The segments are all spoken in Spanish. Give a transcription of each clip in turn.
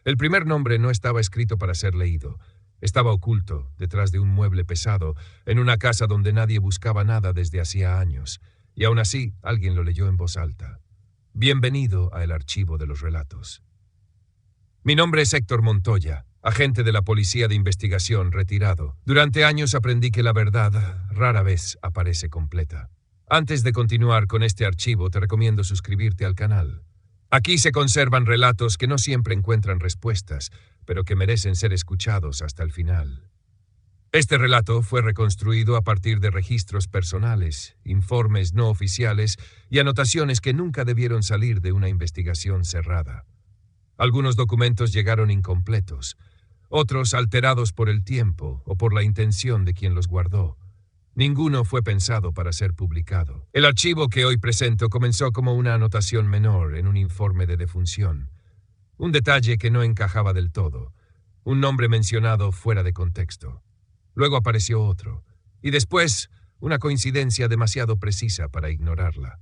El primer nombre no estaba escrito para ser leído. Estaba oculto, detrás de un mueble pesado, en una casa donde nadie buscaba nada desde hacía años. Y aún así, alguien lo leyó en voz alta. Bienvenido a El Archivo de los Relatos. Mi nombre es Héctor Montoya, agente de la Policía de Investigación retirado. Durante años aprendí que la verdad rara vez aparece completa. Antes de continuar con este archivo, te recomiendo suscribirte al canal. Aquí se conservan relatos que no siempre encuentran respuestas, pero que merecen ser escuchados hasta el final. Este relato fue reconstruido a partir de registros personales, informes no oficiales y anotaciones que nunca debieron salir de una investigación cerrada. Algunos documentos llegaron incompletos, otros alterados por el tiempo o por la intención de quien los guardó. Ninguno fue pensado para ser publicado. El archivo que hoy presento comenzó como una anotación menor en un informe de defunción. Un detalle que no encajaba del todo. Un nombre mencionado fuera de contexto. Luego apareció otro. Y después, una coincidencia demasiado precisa para ignorarla.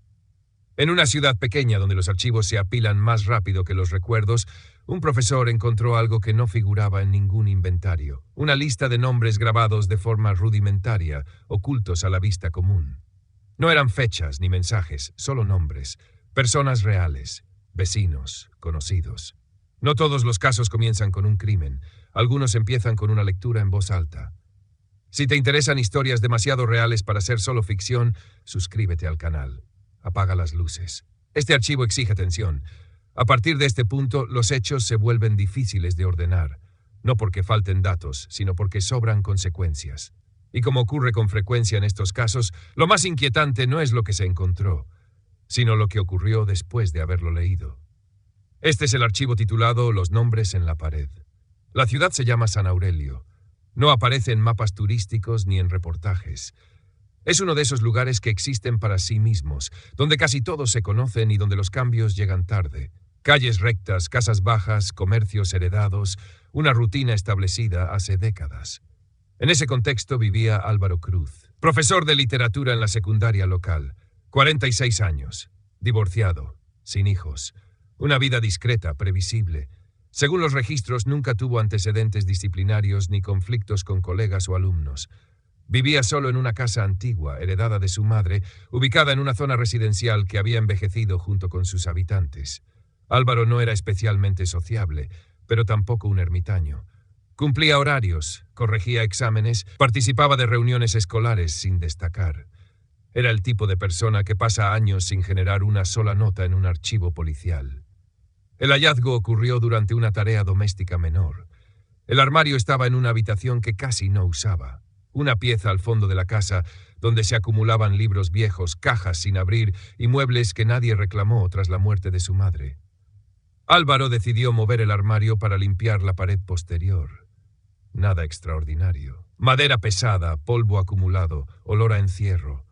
En una ciudad pequeña donde los archivos se apilan más rápido que los recuerdos, un profesor encontró algo que no figuraba en ningún inventario. Una lista de nombres grabados de forma rudimentaria, ocultos a la vista común. No eran fechas ni mensajes, solo nombres. Personas reales, vecinos, conocidos. No todos los casos comienzan con un crimen. Algunos empiezan con una lectura en voz alta. Si te interesan historias demasiado reales para ser solo ficción, suscríbete al canal. Apaga las luces. Este archivo exige atención. A partir de este punto, los hechos se vuelven difíciles de ordenar. No porque falten datos, sino porque sobran consecuencias. Y como ocurre con frecuencia en estos casos, lo más inquietante no es lo que se encontró, sino lo que ocurrió después de haberlo leído. Este es el archivo titulado Los nombres en la pared. La ciudad se llama San Aurelio. No aparece en mapas turísticos ni en reportajes. Es uno de esos lugares que existen para sí mismos, donde casi todos se conocen y donde los cambios llegan tarde. Calles rectas, casas bajas, comercios heredados, una rutina establecida hace décadas. En ese contexto vivía Álvaro Cruz, profesor de literatura en la secundaria local, 46 años, divorciado, sin hijos, una vida discreta, previsible. Según los registros, nunca tuvo antecedentes disciplinarios ni conflictos con colegas o alumnos. Vivía solo en una casa antigua, heredada de su madre, ubicada en una zona residencial que había envejecido junto con sus habitantes. Álvaro no era especialmente sociable, pero tampoco un ermitaño. Cumplía horarios, corregía exámenes, participaba de reuniones escolares sin destacar. Era el tipo de persona que pasa años sin generar una sola nota en un archivo policial. El hallazgo ocurrió durante una tarea doméstica menor. El armario estaba en una habitación que casi no usaba. Una pieza al fondo de la casa donde se acumulaban libros viejos, cajas sin abrir y muebles que nadie reclamó tras la muerte de su madre. Álvaro decidió mover el armario para limpiar la pared posterior. Nada extraordinario. Madera pesada, polvo acumulado, olor a encierro.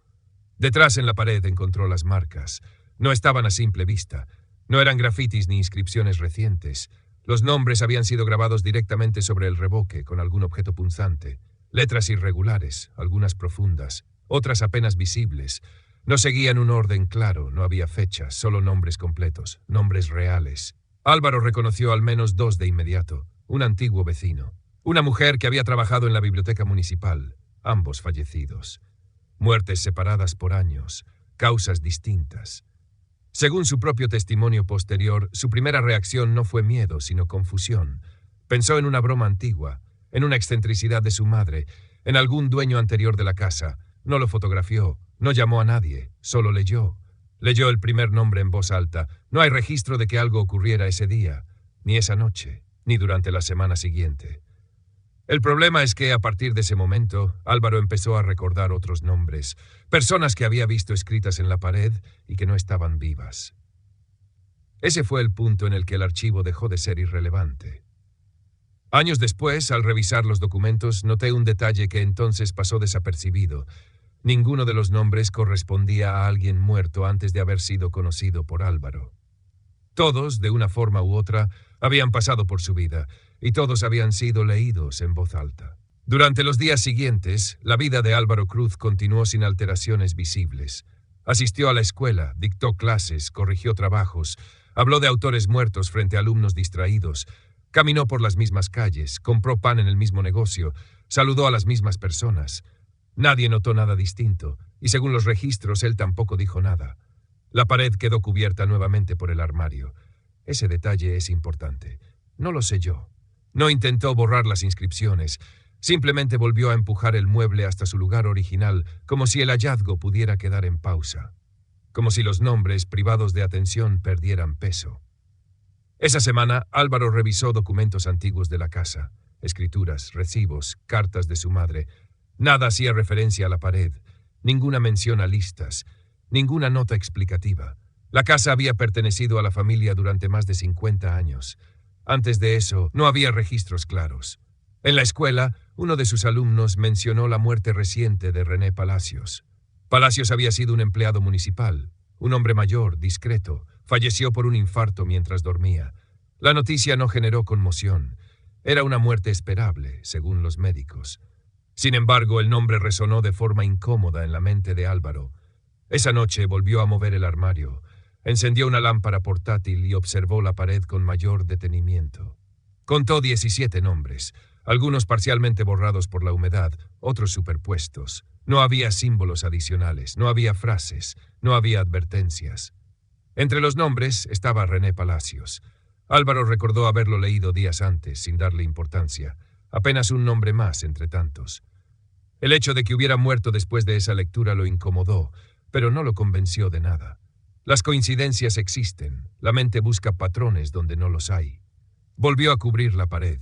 Detrás en la pared encontró las marcas. No estaban a simple vista. No eran grafitis ni inscripciones recientes. Los nombres habían sido grabados directamente sobre el revoque con algún objeto punzante. Letras irregulares, algunas profundas, otras apenas visibles. No seguían un orden claro, no había fechas, solo nombres completos, nombres reales. Álvaro reconoció al menos dos de inmediato, un antiguo vecino. Una mujer que había trabajado en la biblioteca municipal, ambos fallecidos. Muertes separadas por años, causas distintas. Según su propio testimonio posterior, su primera reacción no fue miedo, sino confusión. Pensó en una broma antigua, en una excentricidad de su madre, en algún dueño anterior de la casa. No lo fotografió, no llamó a nadie, solo leyó. Leyó el primer nombre en voz alta. No hay registro de que algo ocurriera ese día, ni esa noche, ni durante la semana siguiente. El problema es que, a partir de ese momento, Álvaro empezó a recordar otros nombres, personas que había visto escritas en la pared y que no estaban vivas. Ese fue el punto en el que el archivo dejó de ser irrelevante. Años después, al revisar los documentos, noté un detalle que entonces pasó desapercibido. Ninguno de los nombres correspondía a alguien muerto antes de haber sido conocido por Álvaro. Todos, de una forma u otra, habían pasado por su vida, y todos habían sido leídos en voz alta. Durante los días siguientes, la vida de Álvaro Cruz continuó sin alteraciones visibles. Asistió a la escuela, dictó clases, corrigió trabajos, habló de autores muertos frente a alumnos distraídos, Caminó por las mismas calles, compró pan en el mismo negocio, saludó a las mismas personas. Nadie notó nada distinto, y según los registros, él tampoco dijo nada. La pared quedó cubierta nuevamente por el armario. Ese detalle es importante. No lo selló. No intentó borrar las inscripciones. Simplemente volvió a empujar el mueble hasta su lugar original, como si el hallazgo pudiera quedar en pausa. Como si los nombres, privados de atención, perdieran peso. Esa semana, Álvaro revisó documentos antiguos de la casa. Escrituras, recibos, cartas de su madre. Nada hacía referencia a la pared. Ninguna mención a listas. Ninguna nota explicativa. La casa había pertenecido a la familia durante más de 50 años. Antes de eso, no había registros claros. En la escuela, uno de sus alumnos mencionó la muerte reciente de René Palacios. Palacios había sido un empleado municipal, un hombre mayor, discreto. Falleció por un infarto mientras dormía. La noticia no generó conmoción. Era una muerte esperable, según los médicos. Sin embargo, el nombre resonó de forma incómoda en la mente de Álvaro. Esa noche volvió a mover el armario. Encendió una lámpara portátil y observó la pared con mayor detenimiento. Contó 17 nombres, algunos parcialmente borrados por la humedad, otros superpuestos. No había símbolos adicionales, no había frases, no había advertencias. Entre los nombres estaba René Palacios. Álvaro recordó haberlo leído días antes, sin darle importancia. Apenas un nombre más entre tantos. El hecho de que hubiera muerto después de esa lectura lo incomodó, pero no lo convenció de nada. Las coincidencias existen. La mente busca patrones donde no los hay. Volvió a cubrir la pared.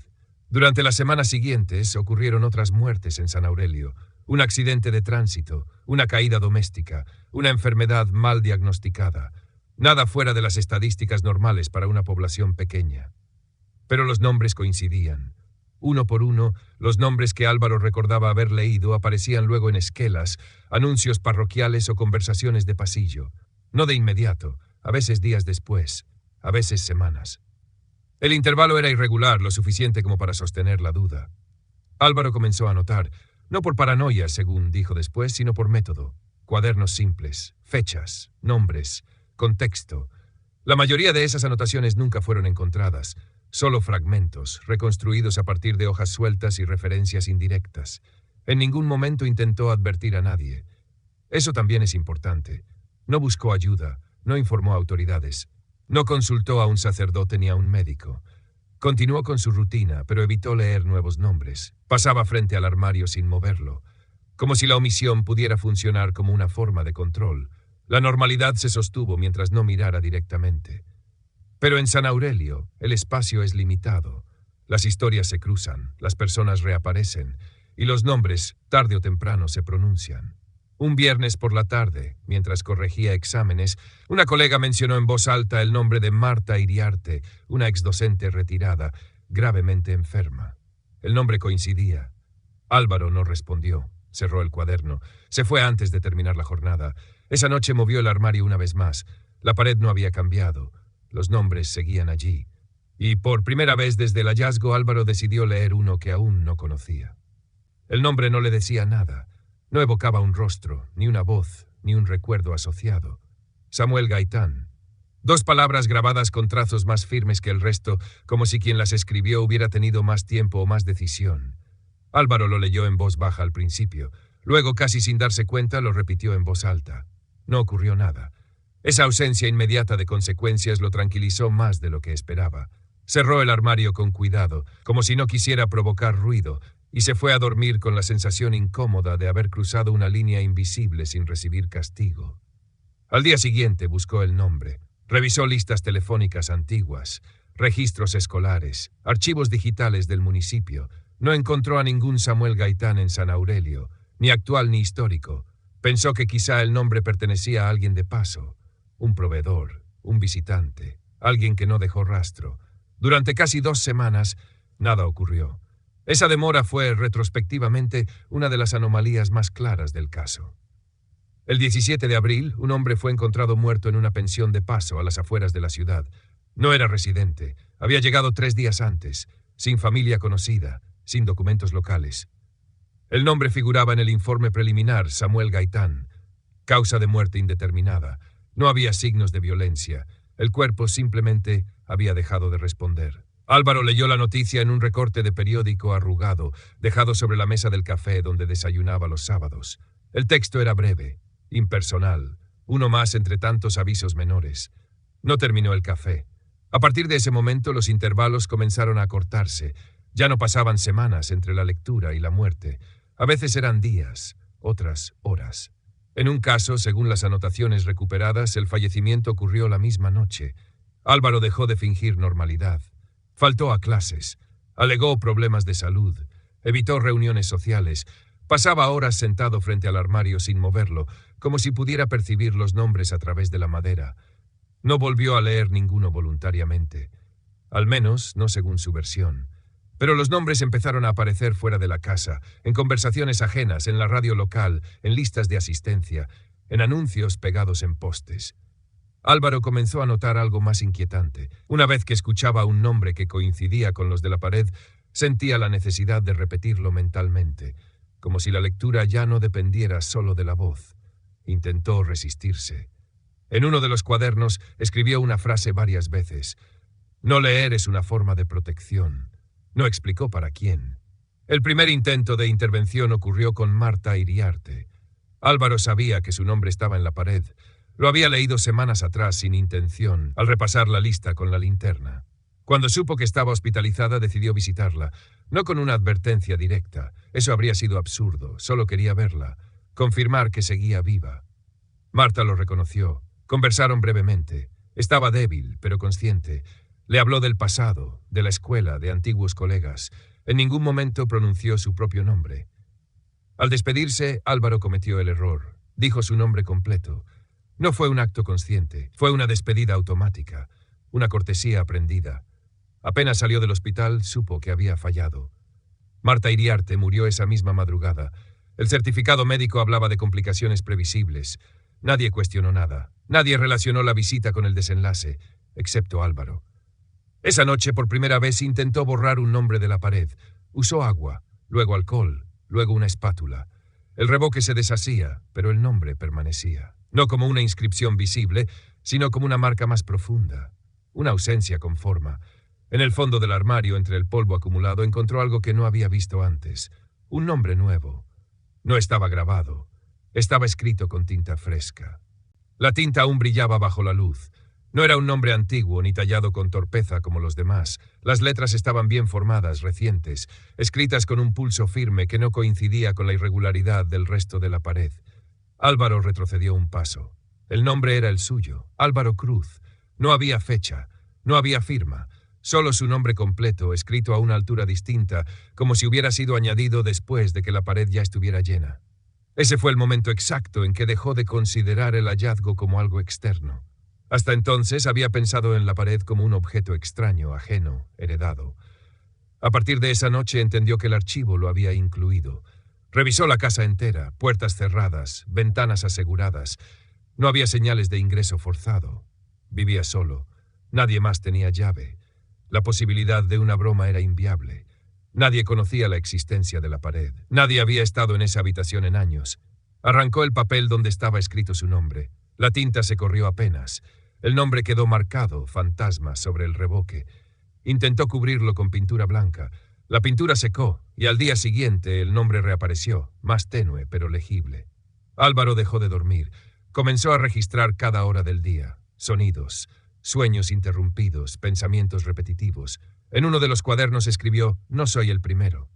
Durante las semanas siguientes ocurrieron otras muertes en San Aurelio. Un accidente de tránsito, una caída doméstica, una enfermedad mal diagnosticada. Nada fuera de las estadísticas normales para una población pequeña. Pero los nombres coincidían. Uno por uno, los nombres que Álvaro recordaba haber leído aparecían luego en esquelas, anuncios parroquiales o conversaciones de pasillo. No de inmediato, a veces días después, a veces semanas. El intervalo era irregular, lo suficiente como para sostener la duda. Álvaro comenzó a anotar, no por paranoia, según dijo después, sino por método. Cuadernos simples, fechas, nombres, contexto. La mayoría de esas anotaciones nunca fueron encontradas, solo fragmentos, reconstruidos a partir de hojas sueltas y referencias indirectas. En ningún momento intentó advertir a nadie. Eso también es importante. No buscó ayuda, no informó a autoridades, no consultó a un sacerdote ni a un médico. Continuó con su rutina, pero evitó leer nuevos nombres. Pasaba frente al armario sin moverlo, como si la omisión pudiera funcionar como una forma de control. La normalidad se sostuvo mientras no mirara directamente. Pero en San Aurelio, el espacio es limitado. Las historias se cruzan, las personas reaparecen, y los nombres, tarde o temprano, se pronuncian. Un viernes por la tarde, mientras corregía exámenes, una colega mencionó en voz alta el nombre de Marta Iriarte, una exdocente retirada, gravemente enferma. El nombre coincidía. Álvaro no respondió. Cerró el cuaderno. Se fue antes de terminar la jornada. Esa noche movió el armario una vez más. La pared no había cambiado. Los nombres seguían allí. Y por primera vez desde el hallazgo, Álvaro decidió leer uno que aún no conocía. El nombre no le decía nada. No evocaba un rostro, ni una voz, ni un recuerdo asociado. Samuel Gaitán. 2 palabras grabadas con trazos más firmes que el resto, como si quien las escribió hubiera tenido más tiempo o más decisión. Álvaro lo leyó en voz baja al principio. Luego, casi sin darse cuenta, lo repitió en voz alta. No ocurrió nada. Esa ausencia inmediata de consecuencias lo tranquilizó más de lo que esperaba. Cerró el armario con cuidado, como si no quisiera provocar ruido, y se fue a dormir con la sensación incómoda de haber cruzado una línea invisible sin recibir castigo. Al día siguiente buscó el nombre. Revisó listas telefónicas antiguas, registros escolares, archivos digitales del municipio. No encontró a ningún Samuel Gaitán en San Aurelio, ni actual ni histórico. Pensó que quizá el nombre pertenecía a alguien de paso, un proveedor, un visitante, alguien que no dejó rastro. Durante casi 2 semanas, nada ocurrió. Esa demora fue, retrospectivamente, una de las anomalías más claras del caso. El 17 de abril, un hombre fue encontrado muerto en una pensión de paso a las afueras de la ciudad. No era residente. Había llegado 3 días antes, sin familia conocida, sin documentos locales. El nombre figuraba en el informe preliminar, Samuel Gaitán. Causa de muerte indeterminada. No había signos de violencia. El cuerpo simplemente había dejado de responder. Álvaro leyó la noticia en un recorte de periódico arrugado, dejado sobre la mesa del café donde desayunaba los sábados. El texto era breve, impersonal, uno más entre tantos avisos menores. No terminó el café. A partir de ese momento los intervalos comenzaron a acortarse. Ya no pasaban semanas entre la lectura y la muerte. A veces eran días, otras horas. En un caso, según las anotaciones recuperadas, el fallecimiento ocurrió la misma noche. Álvaro dejó de fingir normalidad. Faltó a clases, alegó problemas de salud, evitó reuniones sociales, pasaba horas sentado frente al armario sin moverlo, como si pudiera percibir los nombres a través de la madera. No volvió a leer ninguno voluntariamente, al menos no según su versión. Pero los nombres empezaron a aparecer fuera de la casa, en conversaciones ajenas, en la radio local, en listas de asistencia, en anuncios pegados en postes. Álvaro comenzó a notar algo más inquietante. Una vez que escuchaba un nombre que coincidía con los de la pared, sentía la necesidad de repetirlo mentalmente, como si la lectura ya no dependiera solo de la voz. Intentó resistirse. En uno de los cuadernos escribió una frase varias veces. No leer es una forma de protección. No explicó para quién. El primer intento de intervención ocurrió con Marta Iriarte. Álvaro sabía que su nombre estaba en la pared. Lo había leído semanas atrás sin intención, al repasar la lista con la linterna. Cuando supo que estaba hospitalizada, decidió visitarla, no con una advertencia directa. Eso habría sido absurdo, solo quería verla, confirmar que seguía viva. Marta lo reconoció. Conversaron brevemente. Estaba débil, pero consciente. Le habló del pasado, de la escuela, de antiguos colegas. En ningún momento pronunció su propio nombre. Al despedirse, Álvaro cometió el error. Dijo su nombre completo. No fue un acto consciente, fue una despedida automática, una cortesía aprendida. Apenas salió del hospital, supo que había fallado. Marta Iriarte murió esa misma madrugada. El certificado médico hablaba de complicaciones previsibles. Nadie cuestionó nada. Nadie relacionó la visita con el desenlace, excepto Álvaro. Esa noche, por primera vez, intentó borrar un nombre de la pared. Usó agua, luego alcohol, luego una espátula. El revoque se deshacía, pero el nombre permanecía. No como una inscripción visible, sino como una marca más profunda. Una ausencia con forma. En el fondo del armario, entre el polvo acumulado, encontró algo que no había visto antes. Un nombre nuevo. No estaba grabado. Estaba escrito con tinta fresca. La tinta aún brillaba bajo la luz. No era un nombre antiguo ni tallado con torpeza como los demás. Las letras estaban bien formadas, recientes, escritas con un pulso firme que no coincidía con la irregularidad del resto de la pared. Álvaro retrocedió un paso. El nombre era el suyo, Álvaro Cruz. No había fecha, no había firma, solo su nombre completo, escrito a una altura distinta, como si hubiera sido añadido después de que la pared ya estuviera llena. Ese fue el momento exacto en que dejó de considerar el hallazgo como algo externo. Hasta entonces había pensado en la pared como un objeto extraño, ajeno, heredado. A partir de esa noche entendió que el archivo lo había incluido. Revisó la casa entera, puertas cerradas, ventanas aseguradas. No había señales de ingreso forzado. Vivía solo. Nadie más tenía llave. La posibilidad de una broma era inviable. Nadie conocía la existencia de la pared. Nadie había estado en esa habitación en años. Arrancó el papel donde estaba escrito su nombre. La tinta se corrió apenas. El nombre quedó marcado, fantasma, sobre el revoque. Intentó cubrirlo con pintura blanca. La pintura secó, y al día siguiente el nombre reapareció, más tenue pero legible. Álvaro dejó de dormir. Comenzó a registrar cada hora del día. Sonidos, sueños interrumpidos, pensamientos repetitivos. En uno de los cuadernos escribió: «No soy el primero.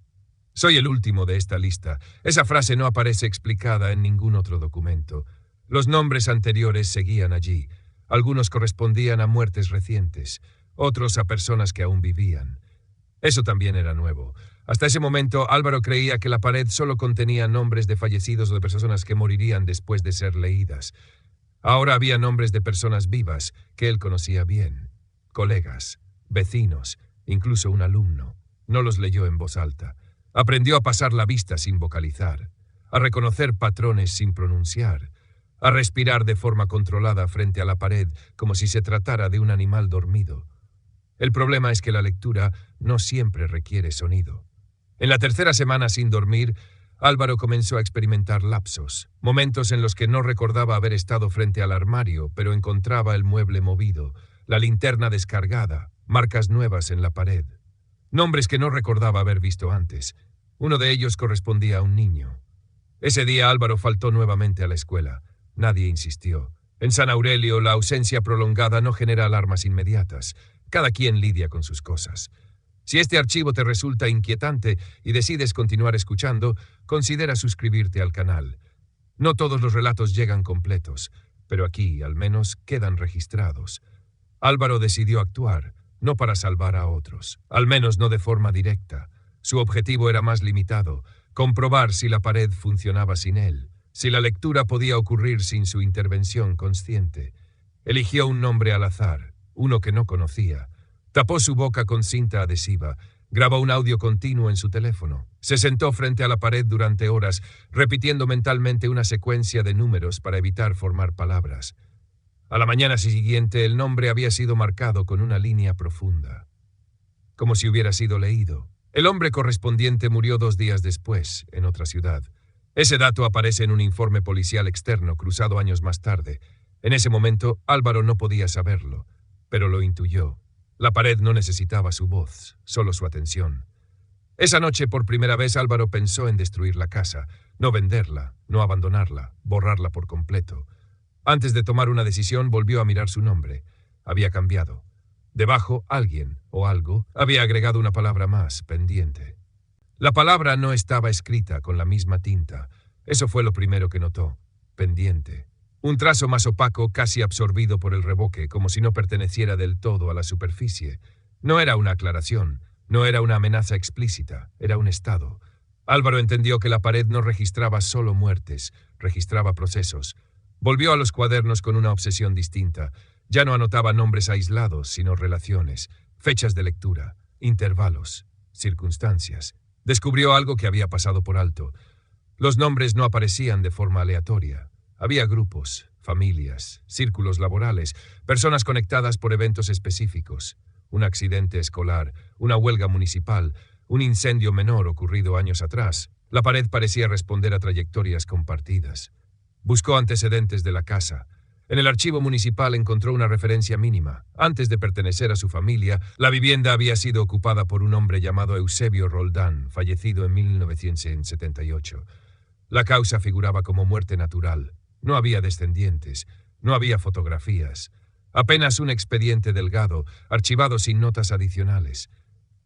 Soy el último de esta lista». Esa frase no aparece explicada en ningún otro documento. Los nombres anteriores seguían allí. Algunos correspondían a muertes recientes, otros a personas que aún vivían. Eso también era nuevo. Hasta ese momento, Álvaro creía que la pared solo contenía nombres de fallecidos o de personas que morirían después de ser leídas. Ahora había nombres de personas vivas que él conocía bien. Colegas, vecinos, incluso un alumno. No los leyó en voz alta. Aprendió a pasar la vista sin vocalizar, a reconocer patrones sin pronunciar, a respirar de forma controlada frente a la pared como si se tratara de un animal dormido. El problema es que la lectura no siempre requiere sonido. En la tercera semana sin dormir, Álvaro comenzó a experimentar lapsos, momentos en los que no recordaba haber estado frente al armario, pero encontraba el mueble movido, la linterna descargada marcas nuevas en la pared. Nombres que no recordaba haber visto antes. Uno de ellos correspondía a un niño. Ese día Álvaro faltó nuevamente a la escuela. Nadie insistió. En San Aurelio, la ausencia prolongada no genera alarmas inmediatas. Cada quien lidia con sus cosas. Si este archivo te resulta inquietante y decides continuar escuchando, considera suscribirte al canal. No todos los relatos llegan completos, pero aquí, al menos, quedan registrados. Álvaro decidió actuar, no para salvar a otros, al menos no de forma directa. Su objetivo era más limitado, comprobar si la pared funcionaba sin él, si la lectura podía ocurrir sin su intervención consciente. Eligió un nombre al azar, uno que no conocía. Tapó su boca con cinta adhesiva, grabó un audio continuo en su teléfono. Se sentó frente a la pared durante horas, repitiendo mentalmente una secuencia de números para evitar formar palabras. A la mañana siguiente, el nombre había sido marcado con una línea profunda, como si hubiera sido leído. El hombre correspondiente murió 2 días después, en otra ciudad. Ese dato aparece en un informe policial externo cruzado años más tarde. En ese momento, Álvaro no podía saberlo, pero lo intuyó. La pared no necesitaba su voz, solo su atención. Esa noche, por primera vez, Álvaro pensó en destruir la casa, no venderla, no abandonarla, borrarla por completo. Antes de tomar una decisión, volvió a mirar su nombre. Había cambiado. Debajo, alguien o algo había agregado una palabra más, pendiente. La palabra no estaba escrita con la misma tinta. Eso fue lo primero que notó. Pendiente. Un trazo más opaco, casi absorbido por el revoque, como si no perteneciera del todo a la superficie. No era una aclaración, no era una amenaza explícita, era un estado. Álvaro entendió que la pared no registraba solo muertes, registraba procesos. Volvió a los cuadernos con una obsesión distinta. Ya no anotaba nombres aislados, sino relaciones, fechas de lectura, intervalos, circunstancias. Descubrió algo que había pasado por alto. Los nombres no aparecían de forma aleatoria. Había grupos, familias, círculos laborales, personas conectadas por eventos específicos. Un accidente escolar, una huelga municipal, un incendio menor ocurrido años atrás. La pared parecía responder a trayectorias compartidas. Buscó antecedentes de la casa. En el archivo municipal encontró una referencia mínima. Antes de pertenecer a su familia, la vivienda había sido ocupada por un hombre llamado Eusebio Roldán, fallecido en 1978. La causa figuraba como muerte natural. No había descendientes, no había fotografías. Apenas un expediente delgado, archivado sin notas adicionales.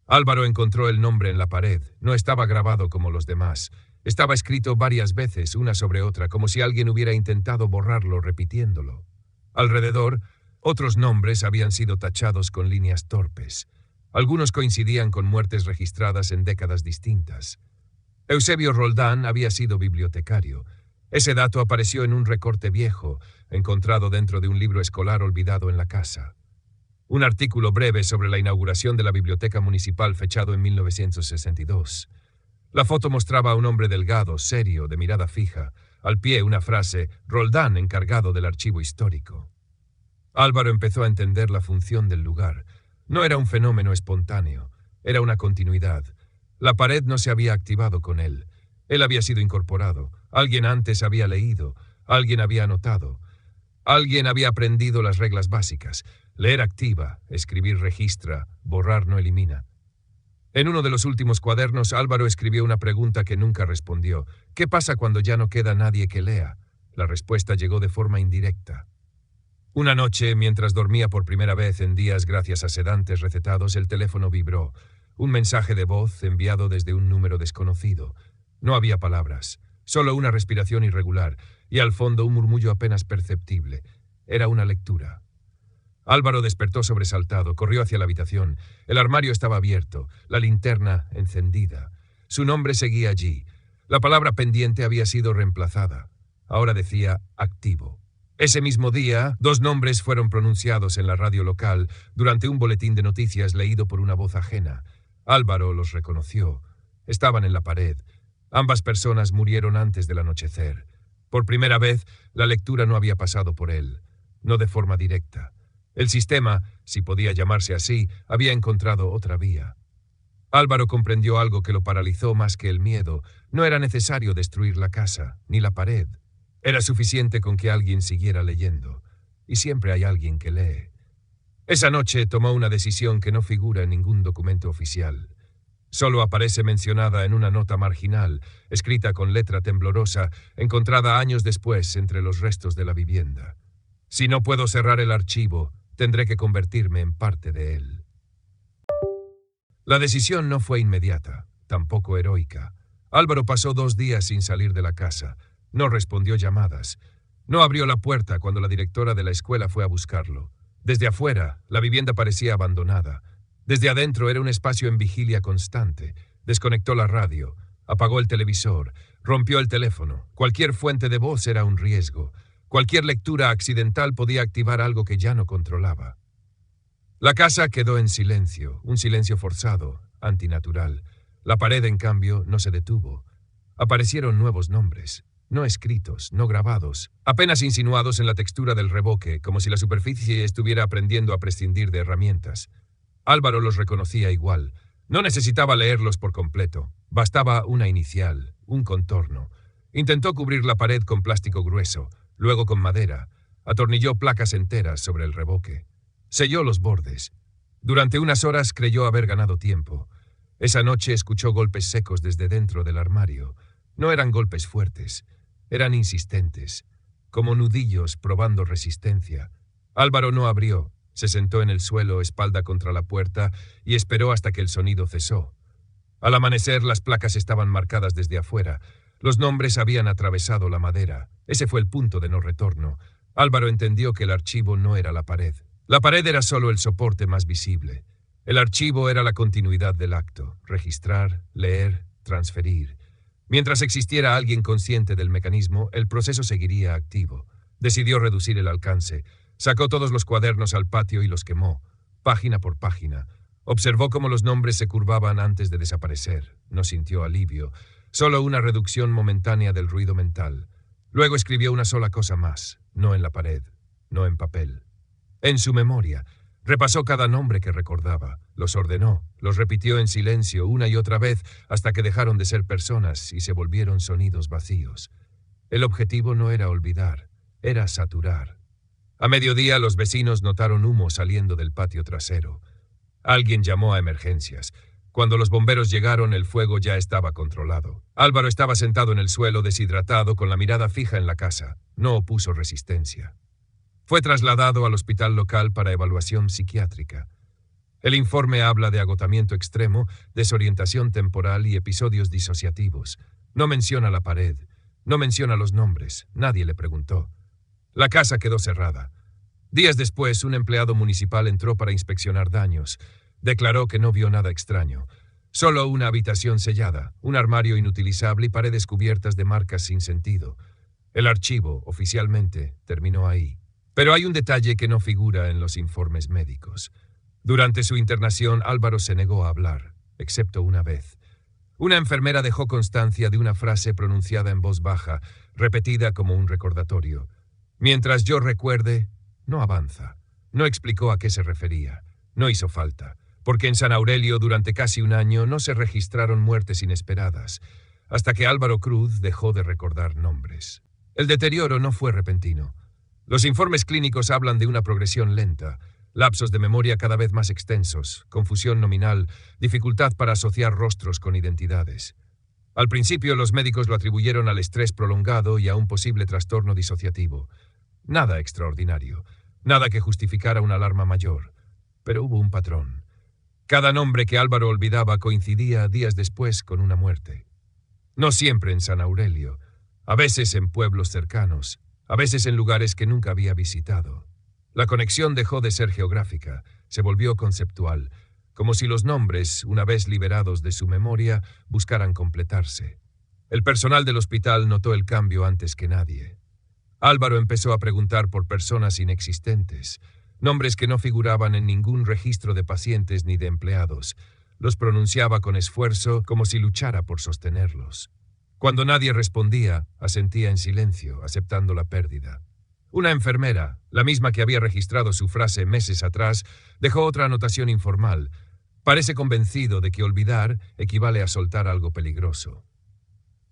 Álvaro encontró el nombre en la pared. No estaba grabado como los demás. Estaba escrito varias veces, una sobre otra, como si alguien hubiera intentado borrarlo repitiéndolo. Alrededor, otros nombres habían sido tachados con líneas torpes. Algunos coincidían con muertes registradas en décadas distintas. Eusebio Roldán había sido bibliotecario. Ese dato apareció en un recorte viejo, encontrado dentro de un libro escolar olvidado en la casa. Un artículo breve sobre la inauguración de la biblioteca municipal fechado en 1962. La foto mostraba a un hombre delgado, serio, de mirada fija. Al pie una frase, Roldán, encargado del archivo histórico. Álvaro empezó a entender la función del lugar. No era un fenómeno espontáneo, era una continuidad. La pared no se había activado con él. Él había sido incorporado. Alguien antes había leído. Alguien había anotado. Alguien había aprendido las reglas básicas. Leer activa, escribir registra, borrar no elimina. En uno de los últimos cuadernos, Álvaro escribió una pregunta que nunca respondió. ¿Qué pasa cuando ya no queda nadie que lea? La respuesta llegó de forma indirecta. Una noche, mientras dormía por primera vez en días gracias a sedantes recetados, el teléfono vibró. Un mensaje de voz enviado desde un número desconocido. No había palabras, solo una respiración irregular, y al fondo un murmullo apenas perceptible. Era una lectura. Álvaro despertó sobresaltado, corrió hacia la habitación. El armario estaba abierto, la linterna encendida. Su nombre seguía allí. La palabra pendiente había sido reemplazada. Ahora decía activo. Ese mismo día, 2 nombres fueron pronunciados en la radio local durante un boletín de noticias leído por una voz ajena. Álvaro los reconoció. Estaban en la pared. Ambas personas murieron antes del anochecer. Por primera vez, la lectura no había pasado por él, no de forma directa. El sistema, si podía llamarse así, había encontrado otra vía. Álvaro comprendió algo que lo paralizó más que el miedo. No era necesario destruir la casa, ni la pared. Era suficiente con que alguien siguiera leyendo. Y siempre hay alguien que lee. Esa noche tomó una decisión que no figura en ningún documento oficial. Solo aparece mencionada en una nota marginal, escrita con letra temblorosa, encontrada años después entre los restos de la vivienda. Si no puedo cerrar el archivo, tendré que convertirme en parte de él. La decisión no fue inmediata, tampoco heroica. Álvaro pasó 2 días sin salir de la casa. No respondió llamadas. No abrió la puerta cuando la directora de la escuela fue a buscarlo. Desde afuera, la vivienda parecía abandonada. Desde adentro era un espacio en vigilia constante. Desconectó la radio, apagó el televisor, rompió el teléfono. Cualquier fuente de voz era un riesgo. Cualquier lectura accidental podía activar algo que ya no controlaba. La casa quedó en silencio, un silencio forzado, antinatural. La pared, en cambio, no se detuvo. Aparecieron nuevos nombres, no escritos, no grabados, apenas insinuados en la textura del revoque, como si la superficie estuviera aprendiendo a prescindir de herramientas. Álvaro los reconocía igual. No necesitaba leerlos por completo. Bastaba una inicial, un contorno. Intentó cubrir la pared con plástico grueso, luego con madera. Atornilló placas enteras sobre el revoque. Selló los bordes. Durante unas horas creyó haber ganado tiempo. Esa noche escuchó golpes secos desde dentro del armario. No eran golpes fuertes, eran insistentes, como nudillos probando resistencia. Álvaro no abrió, se sentó en el suelo, espalda contra la puerta, y esperó hasta que el sonido cesó. Al amanecer las placas estaban marcadas desde afuera. Los nombres habían atravesado la madera. Ese fue el punto de no retorno. Álvaro entendió que el archivo no era la pared. La pared era solo el soporte más visible. El archivo era la continuidad del acto: registrar, leer, transferir. Mientras existiera alguien consciente del mecanismo, el proceso seguiría activo. Decidió reducir el alcance. Sacó todos los cuadernos al patio y los quemó, página por página. Observó cómo los nombres se curvaban antes de desaparecer. No sintió alivio, solo una reducción momentánea del ruido mental. Luego escribió una sola cosa más, no en la pared, no en papel. En su memoria, repasó cada nombre que recordaba, los ordenó, los repitió en silencio una y otra vez hasta que dejaron de ser personas y se volvieron sonidos vacíos. El objetivo no era olvidar, era saturar. A mediodía los vecinos notaron humo saliendo del patio trasero. Alguien llamó a emergencias. Cuando los bomberos llegaron, el fuego ya estaba controlado. Álvaro estaba sentado en el suelo, deshidratado, con la mirada fija en la casa. No opuso resistencia. Fue trasladado al hospital local para evaluación psiquiátrica. El informe habla de agotamiento extremo, desorientación temporal y episodios disociativos. No menciona la pared, no menciona los nombres, nadie le preguntó. La casa quedó cerrada. Días después, un empleado municipal entró para inspeccionar daños. Declaró que no vio nada extraño. Solo una habitación sellada, un armario inutilizable y paredes cubiertas de marcas sin sentido. El archivo, oficialmente, terminó ahí. Pero hay un detalle que no figura en los informes médicos. Durante su internación, Álvaro se negó a hablar, excepto una vez. Una enfermera dejó constancia de una frase pronunciada en voz baja, repetida como un recordatorio. Mientras yo recuerde, no avanza. No explicó a qué se refería. No hizo falta, porque en San Aurelio durante casi un año no se registraron muertes inesperadas, hasta que Álvaro Cruz dejó de recordar nombres. El deterioro no fue repentino. Los informes clínicos hablan de una progresión lenta, lapsos de memoria cada vez más extensos, confusión nominal, dificultad para asociar rostros con identidades. Al principio los médicos lo atribuyeron al estrés prolongado y a un posible trastorno disociativo. Nada extraordinario, nada que justificara una alarma mayor, pero hubo un patrón. Cada nombre que Álvaro olvidaba coincidía días después con una muerte. No siempre en San Aurelio, a veces en pueblos cercanos, a veces en lugares que nunca había visitado. La conexión dejó de ser geográfica, se volvió conceptual, como si los nombres, una vez liberados de su memoria, buscaran completarse. El personal del hospital notó el cambio antes que nadie. Álvaro empezó a preguntar por personas inexistentes, nombres que no figuraban en ningún registro de pacientes ni de empleados. Los pronunciaba con esfuerzo, como si luchara por sostenerlos. Cuando nadie respondía, asentía en silencio, aceptando la pérdida. Una enfermera, la misma que había registrado su frase meses atrás, dejó otra anotación informal. Parece convencido de que olvidar equivale a soltar algo peligroso.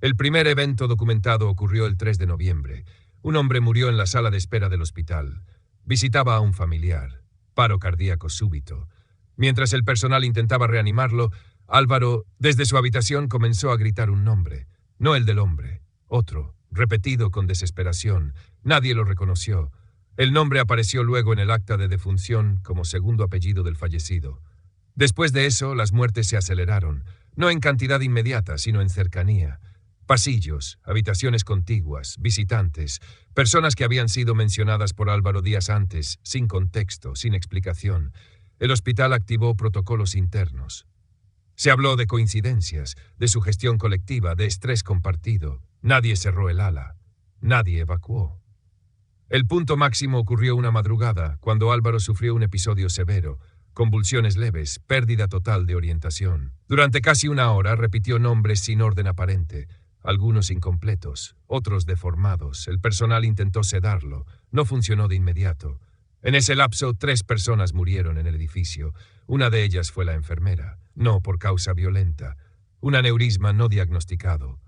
El primer evento documentado ocurrió el 3 de noviembre. Un hombre murió en la sala de espera del hospital. Visitaba a un familiar. paro cardíaco súbito. Mientras el personal intentaba reanimarlo, Álvaro, desde su habitación, comenzó a gritar un nombre. No el del hombre, otro, repetido con desesperación. Nadie lo reconoció. El nombre apareció luego en el acta de defunción como segundo apellido del fallecido. Después de eso, las muertes se aceleraron, no en cantidad inmediata, sino en cercanía. Pasillos, habitaciones contiguas, visitantes, personas que habían sido mencionadas por Álvaro días antes, sin contexto, sin explicación. El hospital activó protocolos internos. Se habló de coincidencias, de sugestión colectiva, de estrés compartido. Nadie cerró el ala. Nadie evacuó. El punto máximo ocurrió una madrugada, cuando Álvaro sufrió un episodio severo, convulsiones leves, pérdida total de orientación. Durante casi una hora repitió nombres sin orden aparente, algunos incompletos, otros deformados. El personal intentó sedarlo. No funcionó de inmediato. En ese lapso, 3 personas murieron en el edificio. Una de ellas fue la enfermera, no por causa violenta. Un aneurisma no diagnosticado.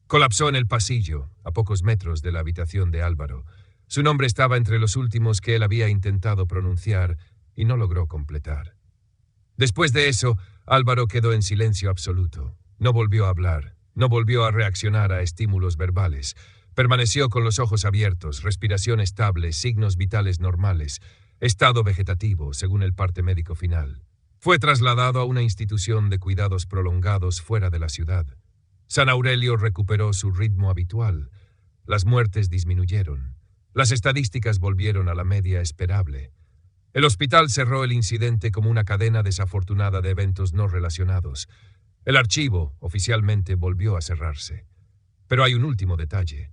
Colapsó en el pasillo, a pocos metros de la habitación de Álvaro. Su nombre estaba entre los últimos que él había intentado pronunciar y no logró completar. Después de eso, Álvaro quedó en silencio absoluto. No volvió a hablar, no volvió a reaccionar a estímulos verbales. Permaneció con los ojos abiertos, respiración estable, signos vitales normales, estado vegetativo, según el parte médico final. Fue trasladado a una institución de cuidados prolongados fuera de la ciudad. San Aurelio recuperó su ritmo habitual. Las muertes disminuyeron. Las estadísticas volvieron a la media esperable. El hospital cerró el incidente como una cadena desafortunada de eventos no relacionados. El archivo, oficialmente, volvió a cerrarse. Pero hay un último detalle.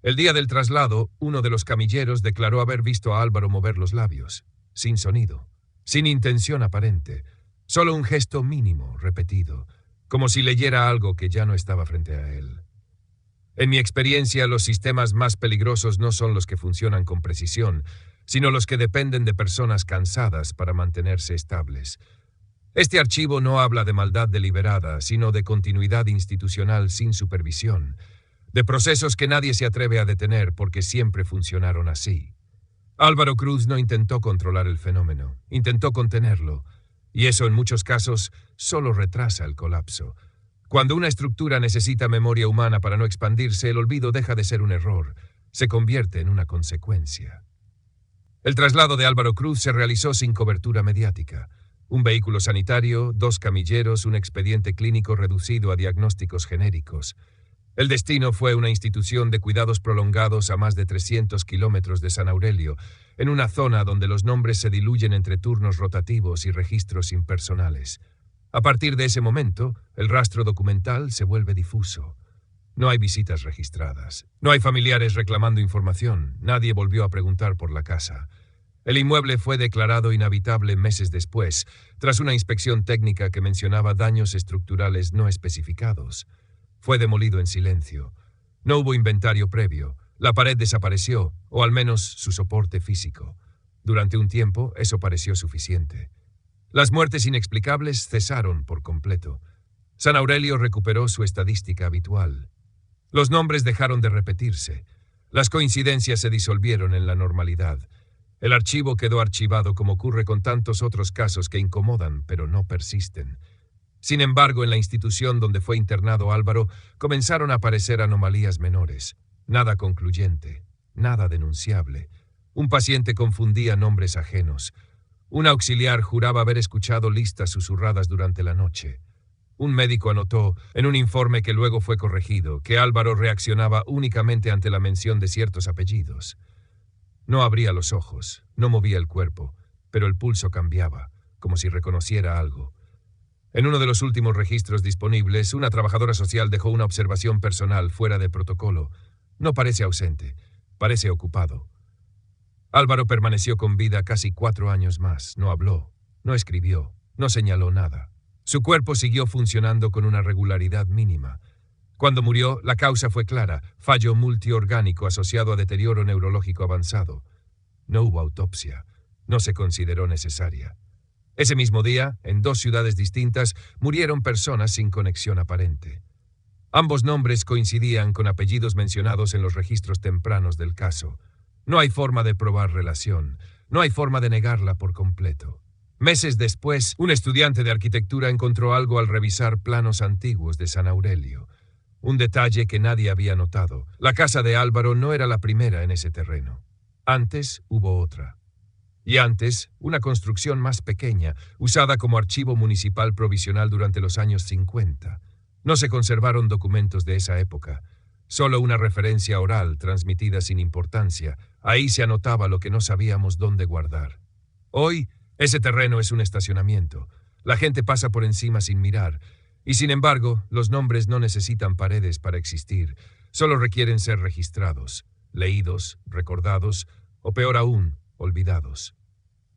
El día del traslado, uno de los camilleros declaró haber visto a Álvaro mover los labios, sin sonido, sin intención aparente, solo un gesto mínimo, repetido, como si leyera algo que ya no estaba frente a él. En mi experiencia, los sistemas más peligrosos no son los que funcionan con precisión, sino los que dependen de personas cansadas para mantenerse estables. Este archivo no habla de maldad deliberada, sino de continuidad institucional sin supervisión, de procesos que nadie se atreve a detener porque siempre funcionaron así. Álvaro Cruz no intentó controlar el fenómeno, intentó contenerlo, y eso en muchos casos solo retrasa el colapso. Cuando una estructura necesita memoria humana para no expandirse, el olvido deja de ser un error, se convierte en una consecuencia. El traslado de Álvaro Cruz se realizó sin cobertura mediática. Un vehículo sanitario, 2 camilleros, un expediente clínico reducido a diagnósticos genéricos. El destino fue una institución de cuidados prolongados a más de 300 kilómetros de San Aurelio, en una zona donde los nombres se diluyen entre turnos rotativos y registros impersonales. A partir de ese momento, el rastro documental se vuelve difuso. No hay visitas registradas. No hay familiares reclamando información. Nadie volvió a preguntar por la casa. El inmueble fue declarado inhabitable meses después, tras una inspección técnica que mencionaba daños estructurales no especificados. Fue demolido en silencio. No hubo inventario previo. La pared desapareció, o al menos su soporte físico. Durante un tiempo, eso pareció suficiente. Las muertes inexplicables cesaron por completo. San Aurelio recuperó su estadística habitual. Los nombres dejaron de repetirse. Las coincidencias se disolvieron en la normalidad. El archivo quedó archivado como ocurre con tantos otros casos que incomodan, pero no persisten. Sin embargo, en la institución donde fue internado Álvaro, comenzaron a aparecer anomalías menores. Nada concluyente, nada denunciable. Un paciente confundía nombres ajenos. Un auxiliar juraba haber escuchado listas susurradas durante la noche. Un médico anotó, en un informe que luego fue corregido, que Álvaro reaccionaba únicamente ante la mención de ciertos apellidos. No abría los ojos, no movía el cuerpo, pero el pulso cambiaba, como si reconociera algo. En uno de los últimos registros disponibles, una trabajadora social dejó una observación personal fuera de protocolo. No parece ausente, parece ocupado. Álvaro permaneció con vida casi 4 años más. No habló, no escribió, no señaló nada. Su cuerpo siguió funcionando con una regularidad mínima. Cuando murió, la causa fue clara: fallo multiorgánico asociado a deterioro neurológico avanzado. No hubo autopsia, no se consideró necesaria. Ese mismo día, en 2 ciudades distintas, murieron personas sin conexión aparente. Ambos nombres coincidían con apellidos mencionados en los registros tempranos del caso. No hay forma de probar relación. No hay forma de negarla por completo. Meses después, un estudiante de arquitectura encontró algo al revisar planos antiguos de San Aurelio. Un detalle que nadie había notado. La casa de Álvaro no era la primera en ese terreno. Antes hubo otra. Y antes, una construcción más pequeña, usada como archivo municipal provisional durante los años 50. No se conservaron documentos de esa época. Solo una referencia oral, transmitida sin importancia. Ahí se anotaba lo que no sabíamos dónde guardar. Hoy, ese terreno es un estacionamiento. La gente pasa por encima sin mirar. Y sin embargo, los nombres no necesitan paredes para existir. Solo requieren ser registrados, leídos, recordados, o peor aún, olvidados.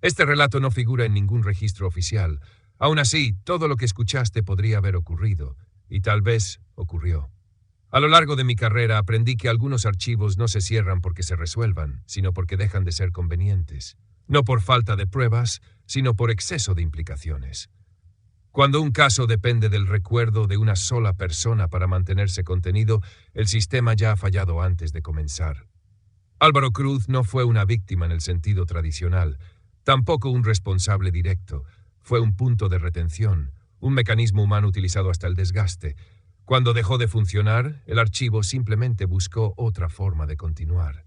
Este relato no figura en ningún registro oficial. Aún así, todo lo que escuchaste podría haber ocurrido, y tal vez ocurrió. A lo largo de mi carrera aprendí que algunos archivos no se cierran porque se resuelvan, sino porque dejan de ser convenientes. No por falta de pruebas, sino por exceso de implicaciones. Cuando un caso depende del recuerdo de una sola persona para mantenerse contenido, el sistema ya ha fallado antes de comenzar. Álvaro Cruz no fue una víctima en el sentido tradicional, tampoco un responsable directo. Fue un punto de retención, un mecanismo humano utilizado hasta el desgaste. Cuando dejó de funcionar, el archivo simplemente buscó otra forma de continuar,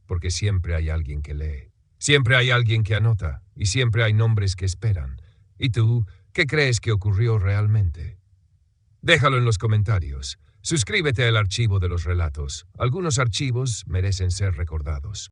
porque siempre hay alguien que lee, siempre hay alguien que anota, y siempre hay nombres que esperan. ¿Y tú, qué crees que ocurrió realmente? Déjalo en los comentarios. Suscríbete al archivo de los relatos. Algunos archivos merecen ser recordados.